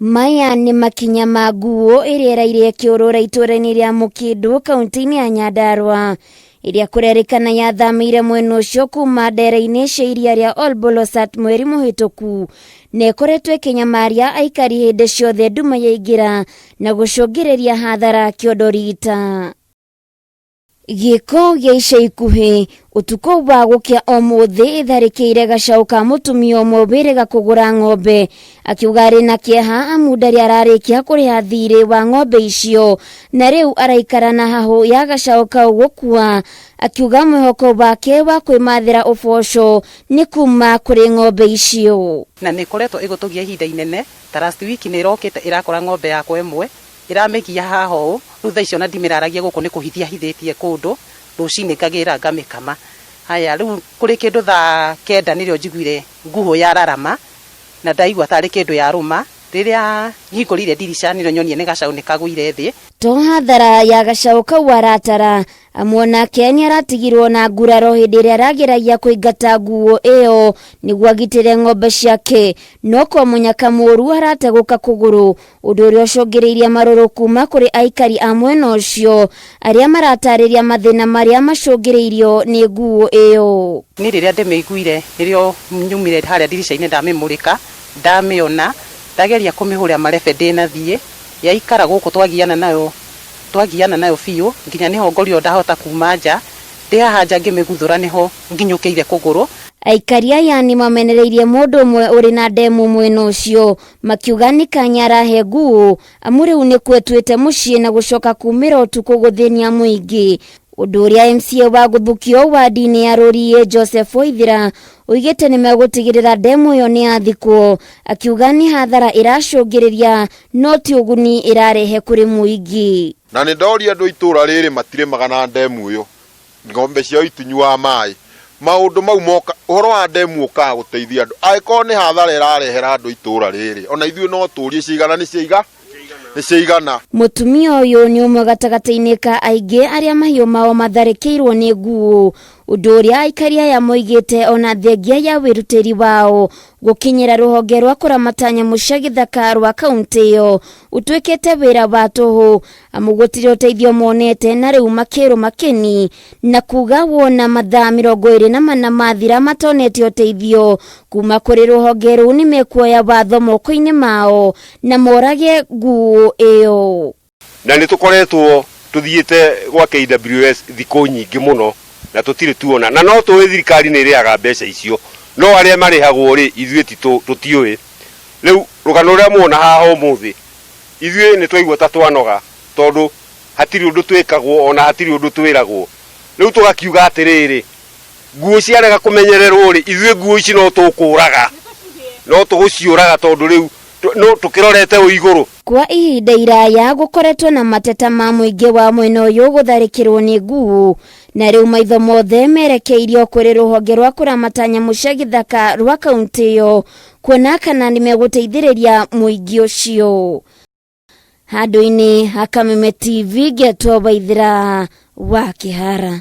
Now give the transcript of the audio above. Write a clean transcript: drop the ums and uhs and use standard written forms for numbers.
Maya ni makinya ma nguo iria iraire kiurura itura-ini ria Mukindu kaunti-ini ya Nyandarua iria kurerikana yathamire mwena ucio kuma ndere-ini cia iria ria Olbolosat mweri muhituku na ikoretwo ikinyamaria aikari hindi ciothe nduma yaingira na gucungiriria hathara kiondorita. Giko gia ica ikuhi utuko wa gukia omuthi itharikire gacaũ ka mutumia ũmwe wĩrĩga kũgũra ng'ombe akiuga arĩ na kĩeha amu ndarĩ ararĩkia kũrĩha thirĩ wa ng'ombe icio na rĩu araikara na hahũ ya gacaũ kau gũkua akiuga mwĩhoko wake wa kwĩmathĩra ũboco nĩ kuma kũrĩ ng'ombe icio. Na nĩ koretwo ĩgũtũgia ihinda inene ta last week nĩ ĩrokĩte ĩrakora ng'ombe yakwa ĩmwe iramegia haha ũũ rĩu thaa icio na ndimiraragia gũkũ nĩ kũhithia hithĩtie kũndũ rũcinĩ ngagĩra ngamĩkama. Haya rĩu kũrĩ kĩndũ thaa 9 nĩrĩo njiguire nguhũ ya rarama na ndaigua tarĩ kĩndũ ya rũma rĩrĩa hingũrire dirisha nĩrĩo nyonire nĩ gacaũ nĩ kagũire thĩ. To hathara ya gacaũ kau aratara amwona Kenya aratigirwo na nguraro hĩndĩ ĩrĩa arageragia kũingata nguo ĩyo nĩguo agitĩre ng'ombe ciake no kwa mũnyaka mũru arategũka kũgũrũ ũndũ ũrĩa ũcũngĩrĩirie marũrũ kuma kũrĩ aikari a mwena ũcio arĩa maratarĩria mathĩna marĩa macũngĩrĩirio nĩ nguo ĩyo. Niĩ rĩrĩa ndĩmĩiguire nĩrĩo nyumire harĩa dirisha-inĩ ndamĩmũrĩka ndamĩona ndageria kũmĩhũrĩra marebe ndĩnathiĩ yaikara gũkũ twagiana nayo biũ nginya niho ngorio ndahota kuma nja ndihaha nja ngĩmĩguthũra niho nginyũkĩire kũgũrũ. Aikari aya nĩ mamenereirie mũndũ ũmwe ũrĩ na ndemu mwena ũcio makiuga nĩ kanya arahe nguo amu rĩu nĩ kwetwĩte mũciĩ na gũcoka kumĩra ũtukũ gũthĩnia mũingĩ ũndũ ũrĩa MCA wa Gũthukio wadi-inĩ ya Rũriĩ Joseph Waithira oigĩte nĩ megũtigĩrĩra ndemu ĩyo nĩ yathikwo akiuga nĩ hathara ĩracũngĩrĩria no ti ũguni ĩrarehe kũrĩ mũingĩ. Na nĩ ndoria andũ itũra rĩrĩ matirĩmaga na ndemu ĩyo ng'ombe ciao itinyuaga maĩ maũndũ mau moka ũhoro wa ndemu ũkaga gũteithia andũ angĩkorwo nĩ hathara ĩrarehera andũ itũra rĩrĩ ona ithuĩ no tũrie cigana nĩ ciigana. Mutumia ũyũ nĩ ũmwe gatagatĩ-inĩ ka aingĩ arĩa mahiũ mao matharĩkĩirwo nĩ nguo ũndũ ũrĩa aikari aya moigĩte ona thengia ya wĩrutĩri wao gũkinyĩra rũhonge rwa kũramata nyamũ cia gĩthaka rwa kaunti ĩyo ũtuĩkĩte wĩra wa tũhũ amu gũtirĩ ũteithio monete na rĩu makĩrwo makeni na kuga wona mathaa 24 mathira matonete ũteithio kuma kũrĩ rũhonge rũu nĩ mekuoya watho moko-inĩ mao na morage nguo ĩyo. Na nĩ tũkoretwo tuthiĩte gwa KWS thikũ nyingĩ mũno na tũtirĩ tuona na no tũĩ thirikari nĩ ĩrĩaga mbeca icio no arĩa marĩhagwo rĩ ithuĩ tũtiũĩ. Rĩu rũgano rũrĩa muona haha ũmũthĩ ithuĩ nĩ twaigua ta twanoga tondũ hatirĩ ũndũ twĩkagwo ona hatirĩ ũndũ twĩragwo. Rĩu tũgakiuga atĩrĩrĩ nguo ciarega kũmenyererwo rĩ ithuĩ nguo ici no tũkũraga no tũgũciũraga tondũ rĩu no tũkĩrorete igũrũ. Kwa ihinda iraya gũkoretwo na mateta ma mũingĩ wa mwena ũyũ gũtharĩkĩrwo nĩ nguo na rĩu maitho mothe merekeirio kũrĩ rũhonge rwa kũramata nyamũ cia gĩthaka rwa kaunti ĩyo kuona kana nĩ megũteithĩrĩria mũingĩ ũcio. Handũ-inĩ ha Kameme TV Getwo Waithira wa Kĩhara.